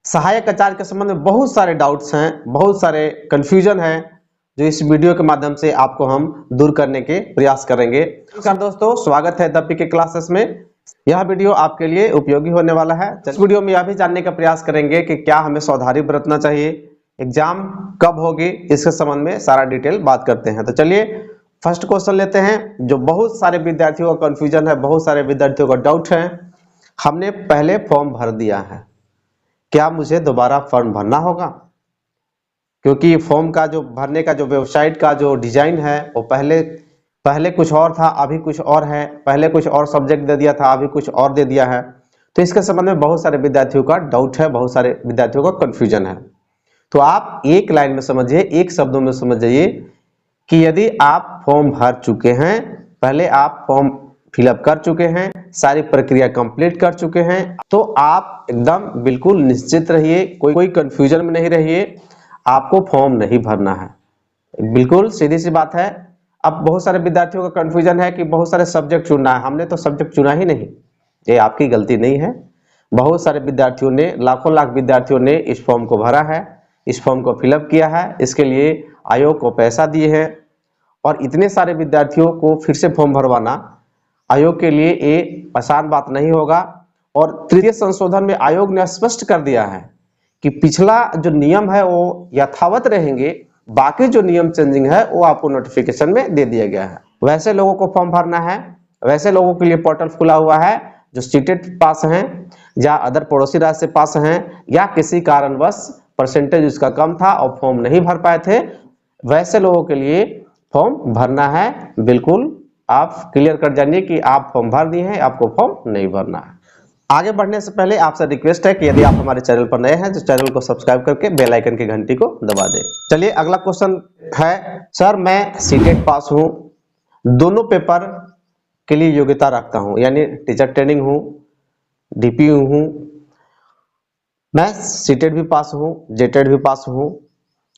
सहायक आचार्य के संबंध में बहुत सारे डाउट्स हैं, बहुत सारे कंफ्यूजन है, जो इस वीडियो के माध्यम से आपको हम दूर करने के प्रयास करेंगे। नमस्कार दोस्तों, स्वागत है द पीके क्लासेस में। यह वीडियो आपके लिए उपयोगी होने वाला है। इस वीडियो में यह भी जानने का प्रयास करेंगे कि क्या हमें सावधानी बरतना चाहिए, एग्जाम कब होगी, इसके संबंध में सारा डिटेल बात करते हैं। तो चलिए फर्स्ट क्वेश्चन लेते हैं, जो बहुत सारे विद्यार्थियों का कंफ्यूजन है, बहुत सारे विद्यार्थियों का डाउट है। हमने पहले फॉर्म भर दिया है, क्या मुझे दोबारा फॉर्म भरना होगा? क्योंकि फॉर्म का जो भरने का जो वेबसाइट का जो डिजाइन है वो पहले कुछ और था, अभी कुछ और है। पहले कुछ और सब्जेक्ट दे दिया था, अभी कुछ और दे दिया है। तो इसके संबंध में बहुत सारे विद्यार्थियों का डाउट है, बहुत सारे विद्यार्थियों का कंफ्यूजन है। तो आप एक लाइन में समझिए, एक शब्दों में समझ जाइए कि यदि आप फॉर्म भर चुके हैं, पहले आप फॉर्म फिलअप कर चुके हैं, सारी प्रक्रिया कंप्लीट कर चुके हैं, तो आप एकदम बिल्कुल निश्चित रहिए, कोई कंफ्यूजन में नहीं रहिए। आपको फॉर्म नहीं भरना है, बिल्कुल सीधी सी बात है। अब बहुत सारे विद्यार्थियों का कंफ्यूजन है कि बहुत सारे सब्जेक्ट चुनना है। हमने तो सब्जेक्ट चुना ही नहीं, ये आपकी गलती नहीं है। बहुत सारे विद्यार्थियों ने, लाखों लाख विद्यार्थियों ने इस फॉर्म को भरा है, इस फॉर्म को फिलअप किया है, इसके लिए आयोग को पैसा दिए हैं। और इतने सारे विद्यार्थियों को फिर से फॉर्म भरवाना आयोग के लिए ये आसान बात नहीं होगा। और तृतीय संशोधन में आयोग ने स्पष्ट कर दिया है कि पिछला जो नियम है वो यथावत रहेंगे, बाकी जो नियम चेंजिंग है वो आपको नोटिफिकेशन में दे दिया गया है। वैसे लोगों को फॉर्म भरना है, वैसे लोगों के लिए पोर्टल खुला हुआ है जो सीटेट पास हैं या अदर पड़ोसी राज्य से पास हैं, या किसी कारणवश परसेंटेज उसका कम था और फॉर्म नहीं भर पाए थे, वैसे लोगों के लिए फॉर्म भरना है। बिल्कुल आप क्लियर कर जानिए कि आप फॉर्म भर दिए हैं, आपको फॉर्म नहीं भरना है। आगे बढ़ने से पहले आपसे रिक्वेस्ट है कि यदि आप हमारे चैनल पर नए हैं तो चैनल को सब्सक्राइब करके बेल आइकन की घंटी को दबा दें। चलिए अगला क्वेश्चन है, सर मैं सीटेट पास हूं, दोनों पेपर के लिए योग्यता रखता हूं, यानी टीचर ट्रेनिंग हूं, डीपीयू हूं, मैं सीटेट भी पास हूं, जेटेट भी पास हूं,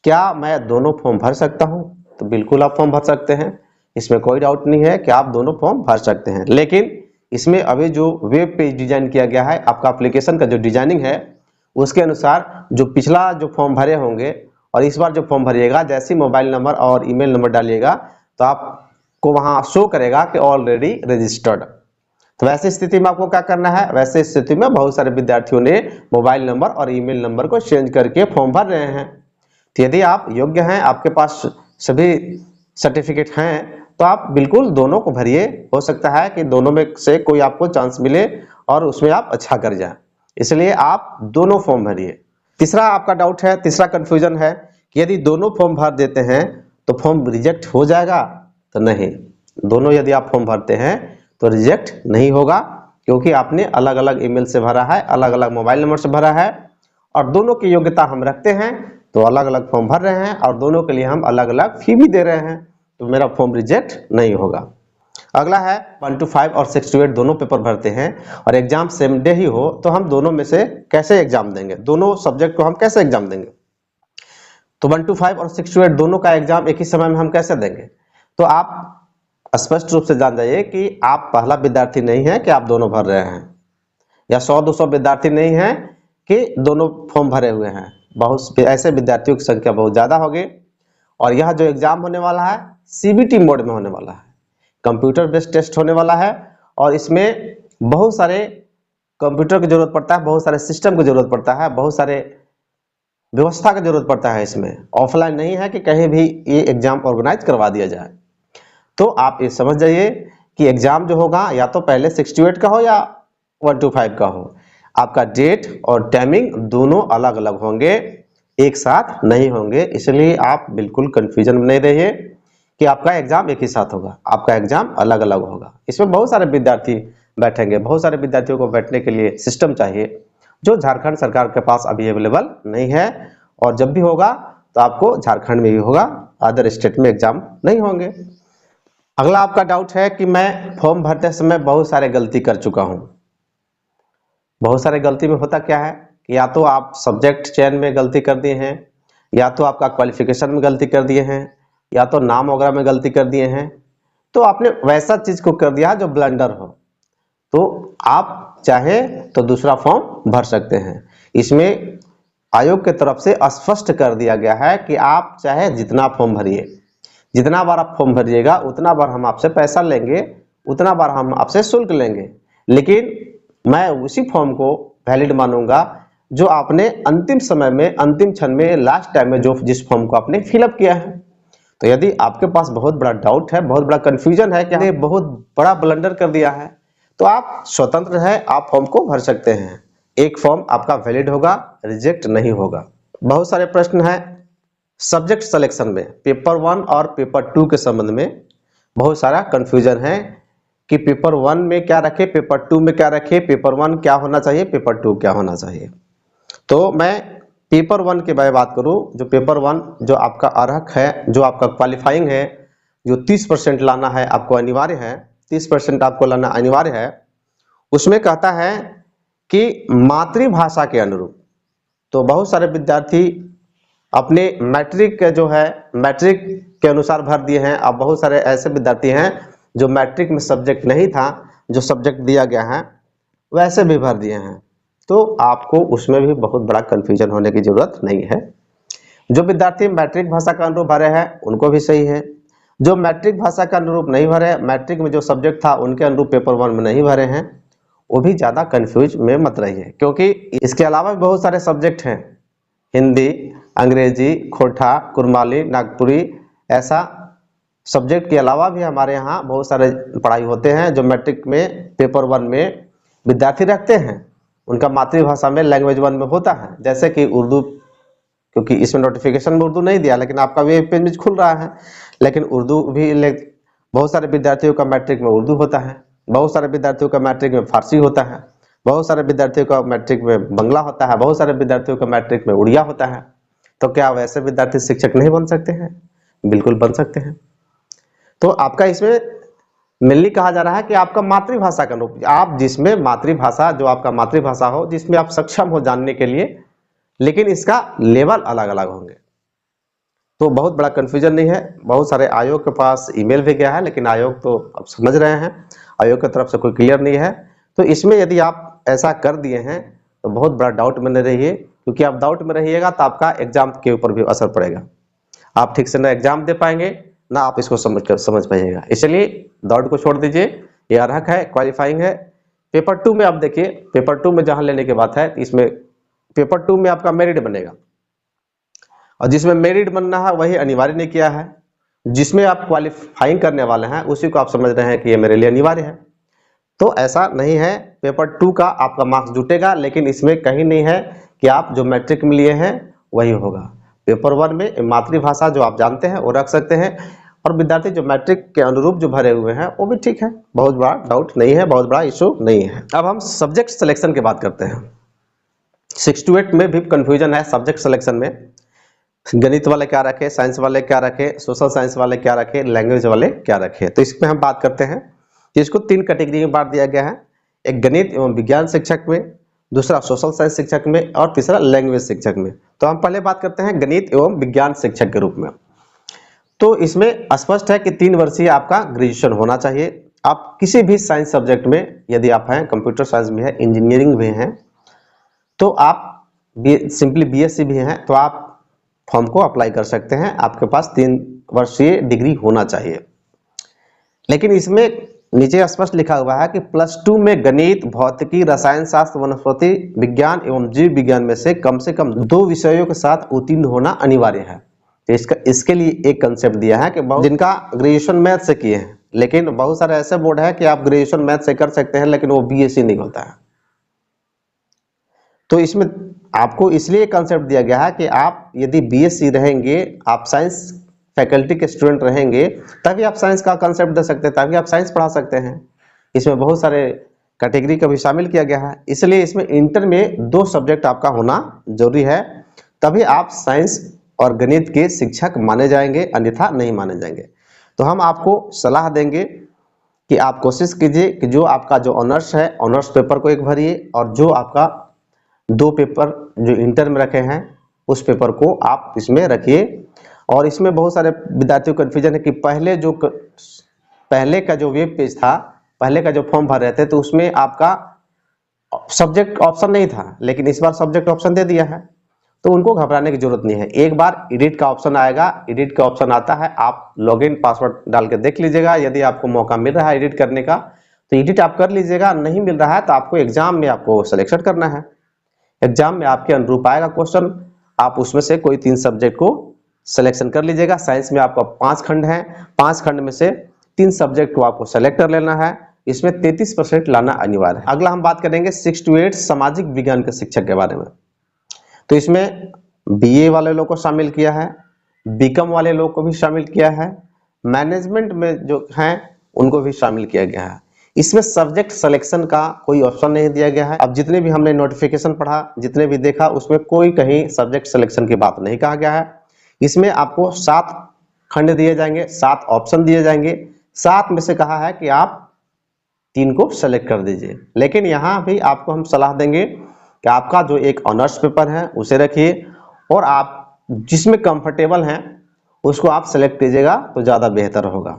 क्या मैं दोनों फॉर्म भर सकता हूं? तो बिल्कुल आप फॉर्म भर सकते हैं, इसमें कोई डाउट नहीं है कि आप दोनों फॉर्म भर सकते हैं। लेकिन इसमें अभी जो वेब पेज डिजाइन किया गया है, आपका एप्लीकेशन का जो डिजाइनिंग है उसके अनुसार जो पिछला जो फॉर्म भरे होंगे और इस बार जो फॉर्म भरिएगा, जैसे मोबाइल नंबर और ईमेल नंबर डालिएगा तो आपको वहां शो करेगा कि ऑलरेडी रजिस्टर्ड। तो वैसी स्थिति में आपको क्या करना है, वैसे स्थिति में बहुत सारे विद्यार्थियों ने मोबाइल नंबर और ईमेल नंबर को चेंज करके फॉर्म भर रहे हैं। तो यदि आप योग्य हैं, आपके पास सभी सर्टिफिकेट हैं, तो आप बिल्कुल दोनों को भरिए। हो सकता है कि दोनों में से कोई आपको चांस मिले और उसमें आप अच्छा कर जाएं, इसलिए आप दोनों फॉर्म भरिए। तीसरा आपका डाउट है, तीसरा कंफ्यूजन है कि यदि दोनों फॉर्म भर देते हैं तो फॉर्म रिजेक्ट हो जाएगा? तो नहीं, दोनों यदि आप फॉर्म भरते हैं तो रिजेक्ट नहीं होगा, क्योंकि आपने अलग अलग ईमेल से भरा है, अलग अलग मोबाइल नंबर से भरा है और दोनों की योग्यता हम रखते हैं, तो अलग अलग फॉर्म भर रहे हैं और दोनों के लिए हम अलग अलग फी भी दे रहे हैं, तो मेरा फॉर्म रिजेक्ट नहीं होगा। अगला है 1 to 5 और 6 to 8 दोनों पेपर भरते हैं और एग्जाम सेम डे ही हो, तो हम दोनों में से कैसे एग्जाम देंगे, दोनों सब्जेक्ट को हम कैसे एग्जाम देंगे? तो 1 to 5 और 6 to 8 दोनों का एग्जाम एक ही समय में हम कैसे देंगे? तो आप स्पष्ट रूप से जान जाइए कि आप पहला विद्यार्थी नहीं है कि आप दोनों भर रहे हैं, या 100-200 विद्यार्थी नहीं है कि दोनों फॉर्म भरे हुए हैं। बहुत ऐसे विद्यार्थियों की संख्या बहुत ज्यादा होगी। और यह जो एग्जाम होने वाला है सीबीटी मोड में होने वाला है, कंप्यूटर बेस्ड टेस्ट होने वाला है, और इसमें बहुत सारे कंप्यूटर की जरूरत पड़ता है, बहुत सारे सिस्टम की जरूरत पड़ता है, बहुत सारे व्यवस्था की जरूरत पड़ता है। इसमें ऑफलाइन नहीं है कि कहीं भी ये एग्जाम ऑर्गेनाइज करवा दिया जाए। तो आप ये समझ जाइए कि एग्जाम जो होगा या तो पहले 6 to 8 का हो या 1 to 5 का हो, आपका डेट और टाइमिंग दोनों अलग अलग होंगे, एक साथ नहीं होंगे। इसलिए आप बिल्कुल कंफ्यूजन में नहीं रहिए कि आपका एग्जाम एक ही साथ होगा, आपका एग्जाम अलग अलग होगा। इसमें बहुत सारे विद्यार्थी बैठेंगे, बहुत सारे विद्यार्थियों को बैठने के लिए सिस्टम चाहिए, जो झारखंड सरकार के पास अभी अवेलेबल नहीं है, और जब भी होगा तो आपको झारखंड में ही होगा, अदर स्टेट में एग्जाम नहीं होंगे। अगला आपका डाउट है कि मैं फॉर्म भरते समय बहुत सारे गलती कर चुका हूं। बहुत सारे गलती में होता क्या है कि या तो आप सब्जेक्ट चयन में गलती कर दिए हैं, या तो आपका क्वालिफिकेशन में गलती कर दिए हैं, या तो नाम वगैरह में गलती कर दिए हैं, तो आपने वैसा चीज को कर दिया जो ब्लंडर हो, तो आप चाहे तो दूसरा फॉर्म भर सकते हैं। इसमें आयोग के तरफ से स्पष्ट कर दिया गया है कि आप चाहे जितना फॉर्म भरिए, जितना बार आप फॉर्म भरिएगा उतना बार हम आपसे पैसा लेंगे, उतना बार हम आपसे शुल्क लेंगे, लेकिन मैं उसी फॉर्म को वैलिड मानूंगा जो आपने अंतिम समय में, अंतिम क्षण में, लास्ट टाइम में जो जिस फॉर्म को आपने फिलअप किया है। तो यदि आपके पास बहुत बड़ा डाउट है, बहुत बड़ा कंफ्यूजन है कि हमने बहुत बड़ा ब्लंडर कर दिया है, तो आप स्वतंत्र है, आप फॉर्म को भर सकते हैं। एक फॉर्म आपका वैलिड होगा, रिजेक्ट नहीं होगा। बहुत सारे प्रश्न हैं सब्जेक्ट सिलेक्शन में, पेपर 1 और पेपर 2 के संबंध में बहुत सारा कंफ्यूजन है कि पेपर 1 में क्या रखे, पेपर 2 में क्या रखे, पेपर 1 क्या होना चाहिए, पेपर 2 क्या होना चाहिए। तो मैं पेपर 1 के बारे में बात करूं, जो पेपर 1 जो आपका अर्हक है, जो आपका क्वालिफाइंग है, जो 30% लाना है आपको अनिवार्य है, 30% आपको लाना अनिवार्य है, उसमें कहता है कि मातृभाषा के अनुरूप। तो बहुत सारे विद्यार्थी अपने मैट्रिक के जो है, मैट्रिक के अनुसार भर दिए हैं। अब बहुत सारे ऐसे विद्यार्थी हैं जो मैट्रिक में सब्जेक्ट नहीं था, जो सब्जेक्ट दिया गया है वैसे भी भर दिए हैं। तो आपको उसमें भी बहुत बड़ा कंफ्यूजन होने की जरूरत नहीं है। जो विद्यार्थी मैट्रिक भाषा का अनुरूप भरे हैं उनको भी सही है। जो मैट्रिक भाषा का अनुरूप नहीं भरे, मैट्रिक में जो सब्जेक्ट था उनके अनुरूप पेपर 1 में नहीं भरे हैं, वो भी ज़्यादा कंफ्यूज में मत रहिए, क्योंकि इसके अलावा भी बहुत सारे सब्जेक्ट हैं, हिंदी, अंग्रेजी, खोटा, कुरमाली, नागपुरी, ऐसा सब्जेक्ट के अलावा भी हमारे यहाँ बहुत सारे पढ़ाई होते हैं जो मैट्रिक में पेपर 1 में विद्यार्थी रखते हैं, उनका मातृभाषा में लैंग्वेज 1 में होता है। जैसे कि उर्दू, क्योंकि इसमें नोटिफिकेशन में उर्दू नहीं दिया, लेकिन आपका वेब पेज खुल रहा है, लेकिन उर्दू भी बहुत सारे विद्यार्थियों का मैट्रिक में उर्दू होता है, बहुत सारे विद्यार्थियों का मैट्रिक में फारसी होता है, बहुत सारे विद्यार्थियों का मैट्रिक में बंगला होता है, बहुत सारे विद्यार्थियों का मैट्रिक में उड़िया होता है। तो क्या वैसे विद्यार्थी शिक्षक नहीं बन सकते हैं? बिल्कुल बन सकते हैं। तो आपका इसमें मेनली कहा जा रहा है कि आपका मातृभाषा का रूप, आप जिसमें मातृभाषा, जो आपका मातृभाषा हो, जिसमें आप सक्षम हो जानने के लिए, लेकिन इसका लेवल अलग अलग होंगे। तो बहुत बड़ा कंफ्यूजन नहीं है। बहुत सारे आयोग के पास ईमेल भी गया है, लेकिन आयोग तो अब समझ रहे हैं, आयोग की तरफ से कोई क्लियर नहीं है। तो इसमें यदि आप ऐसा कर दिए हैं तो बहुत बड़ा डाउट में नहीं रहिए, क्योंकि आप डाउट में रहिएगा तो आपका एग्जाम के ऊपर भी असर पड़ेगा। आप ठीक से ना एग्जाम दे पाएंगे, ना आप इसको समझ पाइएगा। इसलिए डाउट को छोड़ दीजिए, ये अर्हक है, क्वालिफाइंग है। पेपर 2 में आप देखिए, पेपर 2 में जहां लेने की बात है, इसमें पेपर 2 में आपका मेरिट बनेगा, और जिसमें मेरिट बनना है वही अनिवार्य नहीं किया है। जिसमें आप क्वालिफाइंग करने वाले हैं उसी को आप समझ रहे हैं कि ये मेरे लिए अनिवार्य है। तो ऐसा नहीं है। पेपर 2 का आपका मार्क्स जुटेगा, लेकिन इसमें कहीं नहीं है कि आप जो मैट्रिक में लिए हैं वही होगा। पेपर 1 में मातृभाषा जो आप जानते हैं वो रख सकते हैं, और विद्यार्थी जो मैट्रिक के अनुरूप जो भरे हुए हैं वो भी ठीक है, बहुत बड़ा डाउट नहीं है, बहुत बड़ा इशू नहीं है। अब हम सब्जेक्ट सिलेक्शन की बात करते हैं। 6 to 8 में भी कंफ्यूजन है सब्जेक्ट सिलेक्शन में। गणित वाले क्या रखे, साइंस वाले क्या रखे, सोशल साइंस वाले क्या रखे, लैंग्वेज वाले क्या रखे। तो इसमें हम बात करते हैं कि इसको 3 कैटेगरी में बांट दिया गया है। एक गणित एवं विज्ञान शिक्षक में, दूसरा सोशल साइंस शिक्षक में, और तीसरा लैंग्वेज शिक्षक में। तो हम पहले बात करते हैं गणित एवं विज्ञान शिक्षक के रूप में। तो इसमें स्पष्ट है कि 3 वर्षीय आपका ग्रेजुएशन होना चाहिए। आप किसी भी साइंस सब्जेक्ट में यदि आप हैं, कंप्यूटर साइंस भी है, इंजीनियरिंग भी हैं, तो आप सिंपली बीएससी भी हैं, तो आप फॉर्म को अप्लाई कर सकते हैं। आपके पास 3 वर्षीय डिग्री होना चाहिए। लेकिन इसमें नीचे स्पष्ट लिखा हुआ है कि +2 में गणित, भौतिकी, रसायन शास्त्र, वनस्पति विज्ञान एवं जीव विज्ञान में से कम 2 विषयों के साथ उत्तीर्ण होना अनिवार्य है। तो इसके लिए एक कंसेप्ट दिया है कि जिनका ग्रेजुएशन मैथ से किए हैं, लेकिन बहुत सारे ऐसे बोर्ड है कि आप ग्रेजुएशन मैथ से कर सकते हैं लेकिन वो बीएससी नहीं होता है। तो इसमें आपको इसलिए कंसेप्ट दिया गया है कि आप यदि बीएससी रहेंगे, आप साइंस फैकल्टी के स्टूडेंट रहेंगे, तभी आप साइंस का कंसेप्ट दे सकते हैं, तभी आप साइंस पढ़ा सकते हैं। इसमें बहुत सारे कैटेगरी का भी शामिल किया गया है। इसलिए इसमें इंटर में 2 सब्जेक्ट आपका होना जरूरी है, तभी आप साइंस और गणित के शिक्षक माने जाएंगे, अन्यथा नहीं माने जाएंगे। तो हम आपको सलाह देंगे कि आप कोशिश कीजिए कि जो आपका जो ऑनर्स है, ऑनर्स पेपर को एक भरिए, और जो आपका 2 पेपर जो इंटर में रखे हैं उस पेपर को आप इसमें रखिए। और इसमें बहुत सारे विद्यार्थियों को कन्फ्यूजन है कि पहले का जो वेब पेज था, पहले का जो फॉर्म भर रहे थे, तो उसमें आपका सब्जेक्ट ऑप्शन नहीं था, लेकिन इस बार सब्जेक्ट ऑप्शन दे दिया है। तो उनको घबराने की जरूरत नहीं है। एक बार एडिट का ऑप्शन आएगा, एडिट का ऑप्शन आता है, आप लॉगिन पासवर्ड डाल के देख लीजिएगा। यदि आपको मौका मिल रहा है एडिट करने का तो एडिट आप कर लीजिएगा, नहीं मिल रहा है तो आपको एग्जाम में आपको सिलेक्शन करना है। एग्जाम में आपके अनुरूप आएगा क्वेश्चन, आप उसमें से कोई 3 सब्जेक्ट को सिलेक्शन कर लीजिएगा। साइंस में आपका 5 खंड है, 5 खंड में से 3 सब्जेक्ट को आपको सेलेक्ट कर लेना है। इसमें 33% लाना अनिवार्य है। अगला हम बात करेंगे 6 to 8 सामाजिक विज्ञान के शिक्षक के बारे में। तो इसमें बीए वाले लोग को शामिल किया है, बीकॉम वाले लोग को भी शामिल किया है, मैनेजमेंट में जो हैं उनको भी शामिल किया गया है। इसमें सब्जेक्ट सिलेक्शन का कोई ऑप्शन नहीं दिया गया है। अब जितने भी हमने नोटिफिकेशन पढ़ा, जितने भी देखा, उसमें कोई कहीं सब्जेक्ट सिलेक्शन की बात नहीं कहा गया है। इसमें आपको 7 खंड दिए जाएंगे, 7 ऑप्शन दिए जाएंगे, 7 में से कहा है कि आप 3 को सेलेक्ट कर दीजिए। लेकिन यहाँ भी आपको हम सलाह देंगे कि आपका जो एक ऑनर्स पेपर है उसे रखिए और आप जिसमें कंफर्टेबल हैं उसको आप सेलेक्ट कीजिएगा तो ज़्यादा बेहतर होगा।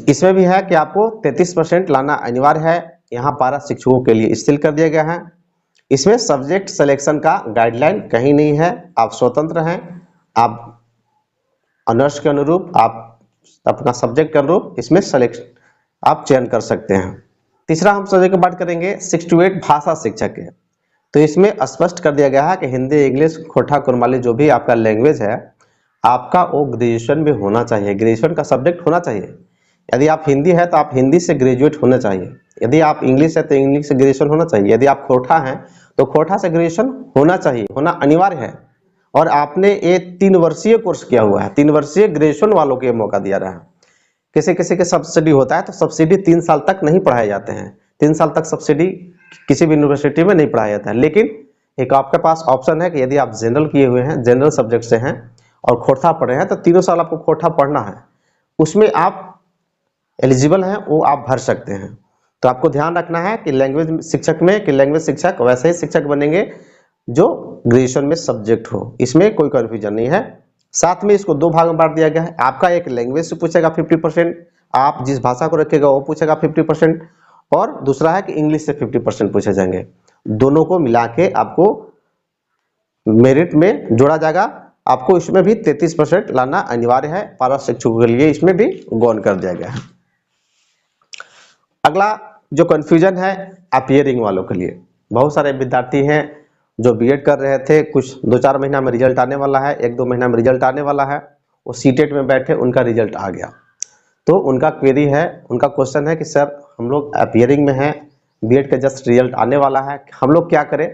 इसमें भी है कि आपको 33% लाना अनिवार्य है। यहाँ 12 शिक्षकों के लिए स्थिर कर दिया गया है। इसमें सब्जेक्ट सिलेक्शन का गाइडलाइन कहीं नहीं है, आप स्वतंत्र हैं, आप ऑनर्स के अनुरूप, आप अपना सब्जेक्ट के अनुरूप इसमें सेलेक्ट आप चयन कर सकते हैं। तीसरा हम सब्जेक्ट की बात करेंगे 6 to 8 भाषा शिक्षक है। तो इसमें स्पष्ट कर दिया गया है कि हिंदी, इंग्लिश, खोटा, कुरमाली जो भी आपका लैंग्वेज है आपका वो ग्रेजुएशन में होना चाहिए, ग्रेजुएशन का सब्जेक्ट होना चाहिए। यदि आप हिंदी है तो आप हिंदी से ग्रेजुएट होने चाहिए, यदि आप इंग्लिश है तो इंग्लिश से ग्रेजुएशन होना चाहिए, यदि आप खोटा हैं तो खोटा से ग्रेजुएशन होना चाहिए, होना अनिवार्य है। और आपने ये 3 वर्षीय कोर्स किया हुआ है, 3 वर्षीय ग्रेजुएशन वालों को ये मौका दिया रहा है। किसी किसी के सब्सिडी होता है तो सब्सिडी 3 साल तक नहीं पढ़ाए जाते हैं, 3 साल तक सब्सिडी किसी भी यूनिवर्सिटी में नहीं पढ़ाया जाता है। लेकिन एक आपके पास ऑप्शन है कि यदि आप जनरल किए हुए हैं, जनरल सब्जेक्ट से हैं और खोटा पढ़े हैं तो 3 साल आपको खोटा पढ़ना है, उसमें आप एलिजिबल हैं, वो आप भर सकते हैं। तो आपको ध्यान रखना है कि लैंग्वेज शिक्षक में कि लैंग्वेज शिक्षक वैसे ही शिक्षक बनेंगे जो ग्रेजुएशन में सब्जेक्ट हो, इसमें कोई कंफ्यूजन नहीं है। साथ में इसको 2 भाग में बांट दिया गया है। आपका एक लैंग्वेज से पूछेगा 50%, आप जिस भाषा को रखेगा वो पूछेगा 50%, और दूसरा है कि इंग्लिश से 50% पूछे जाएंगे। दोनों को मिला के आपको मेरिट में जोड़ा जाएगा। आपको इसमें भी 33% लाना अनिवार्य है। 12 शिक्षकों के लिए इसमें भी गौन कर दिया गया है। अगला जो कंफ्यूजन है अपीयरिंग वालों के लिए, बहुत सारे विद्यार्थी हैं जो बीएड कर रहे थे, कुछ 2-4 महीना में रिजल्ट आने वाला है, 1-2 महीना में रिजल्ट आने वाला है, वो सीटेट में बैठे, उनका रिजल्ट आ गया, तो उनका क्वेरी है, उनका क्वेश्चन है कि सर हम लोग अपीयरिंग में हैं, बीएड का जस्ट रिजल्ट आने वाला है, हम लोग क्या करें,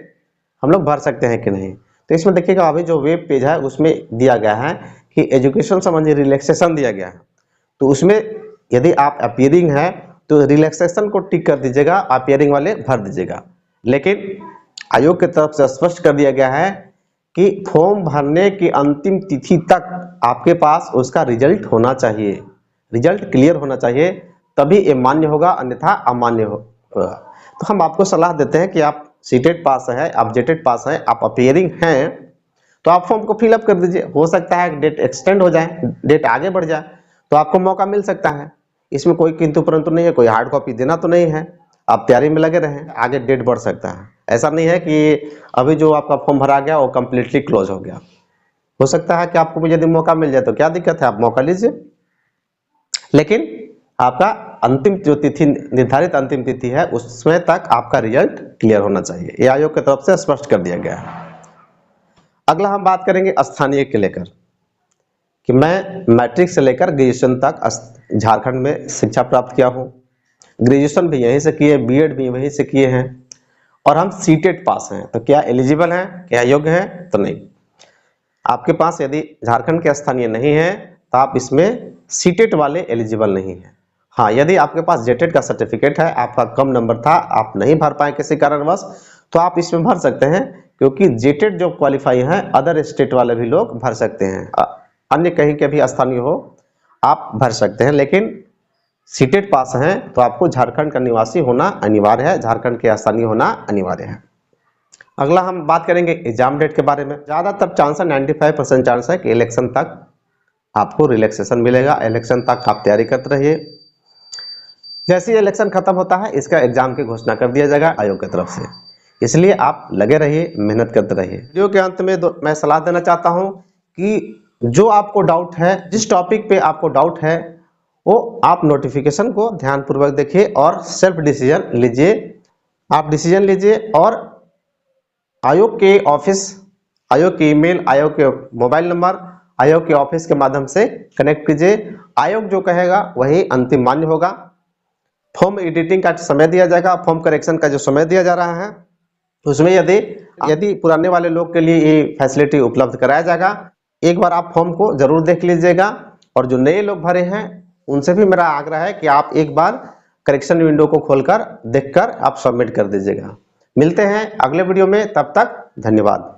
हम लोग भर सकते हैं कि नहीं। तो इसमें देखिएगा अभी जो वेब पेज है उसमें दिया गया है कि एजुकेशन संबंधी रिलैक्सेशन दिया गया है। तो उसमें यदि आप अपीयरिंग है तो रिलैक्सेशन को टिक कर दीजिएगा, अपीयरिंग वाले भर दीजिएगा। लेकिन आयोग की तरफ से स्पष्ट कर दिया गया है कि फॉर्म भरने की अंतिम तिथि तक आपके पास उसका रिजल्ट होना चाहिए, रिजल्ट क्लियर होना चाहिए, तभी ये मान्य होगा, अन्यथा अमान्य होगा। तो हम आपको सलाह देते हैं कि आप सीटेट पास है, आप जेटेट पास है, आप अपीयरिंग हैं, तो आप फॉर्म को फिलअप कर दीजिए। हो सकता है डेट एक्सटेंड हो जाए, डेट आगे बढ़ जाए, तो आपको मौका मिल सकता है। इसमें कोई किंतु परंतु नहीं है, कोई हार्ड कॉपी देना तो नहीं है, आप तैयारी में लगे रहें, आगे डेट बढ़ सकता है। ऐसा नहीं है कि अभी जो आपका फॉर्म भरा गया वो कम्प्लीटली क्लोज हो गया। हो सकता है कि आपको यदि मौका मिल जाए तो क्या दिक्कत है, आप मौका लीजिए, लेकिन आपका अंतिम जो तिथि निर्धारित अंतिम तिथि है उसमें तक आपका रिजल्ट क्लियर होना चाहिए। ये आयोग की तरफ से स्पष्ट कर दिया गया है। अगला हम बात करेंगे स्थानीय के लेकर कि मैं मैट्रिक से लेकर ग्रेजुएशन तक झारखंड में शिक्षा प्राप्त किया हूँ, ग्रेजुएशन भी यहीं से किए, बीएड भी वहीं से किए हैं, और हम सीटेट पास हैं, तो क्या एलिजिबल हैं, क्या योग्य हैं? तो नहीं। आपके पास यदि झारखंड के स्थानीय नहीं है तो आप इसमें सीटेट वाले एलिजिबल नहीं है। हाँ, यदि आपके पास जेटेट का सर्टिफिकेट है, आपका कम नंबर था, आप नहीं भर पाए किसी कारणवश, तो आप इसमें भर सकते हैं, क्योंकि जेटेट जो क्वालिफाई है अदर स्टेट वाले भी लोग भर सकते हैं, अन्य कहीं के भी स्थानीय हो आप भर सकते हैं। लेकिन सीटेट पास हैं तो आपको झारखंड का निवासी होना अनिवार्य है, झारखंड के स्थानीय होना अनिवार्य है। अगला हम बात करेंगे एग्जाम डेट के बारे में। ज़्यादातर चांस है, 95% चांस है कि इलेक्शन तक आपको रिलैक्सेशन मिलेगा, इलेक्शन तक आप तैयारी करते रहिए। जैसे ही इलेक्शन खत्म होता है इसका एग्जाम की घोषणा कर दिया जाएगा आयोग की तरफ से इसलिए आप लगे रहिए, मेहनत करते रहिए। वीडियो के अंत में मैं सलाह देना चाहता हूं कि जो आपको डाउट है, जिस टॉपिक पे आपको डाउट है, वो आप नोटिफिकेशन को ध्यानपूर्वक देखिए और सेल्फ डिसीजन लीजिए। आप डिसीजन लीजिए और आयोग के ऑफिस, आयोग के ईमेल, आयोग के मोबाइल नंबर, आयोग के ऑफिस के माध्यम से कनेक्ट कीजिए। आयोग जो कहेगा वही अंतिम मान्य होगा। फॉर्म एडिटिंग का समय दिया जाएगा, फॉर्म करेक्शन का जो समय दिया जा रहा है उसमें यदि पुराने वाले लोग के लिए ये फैसिलिटी उपलब्ध कराया जाएगा। एक बार आप फॉर्म को जरूर देख लीजिएगा और जो नए लोग भरे हैं उनसे भी मेरा आग्रह है कि आप एक बार करेक्शन विंडो को खोलकर देखकर आप सबमिट कर दीजिएगा। मिलते हैं अगले वीडियो में, तब तक धन्यवाद।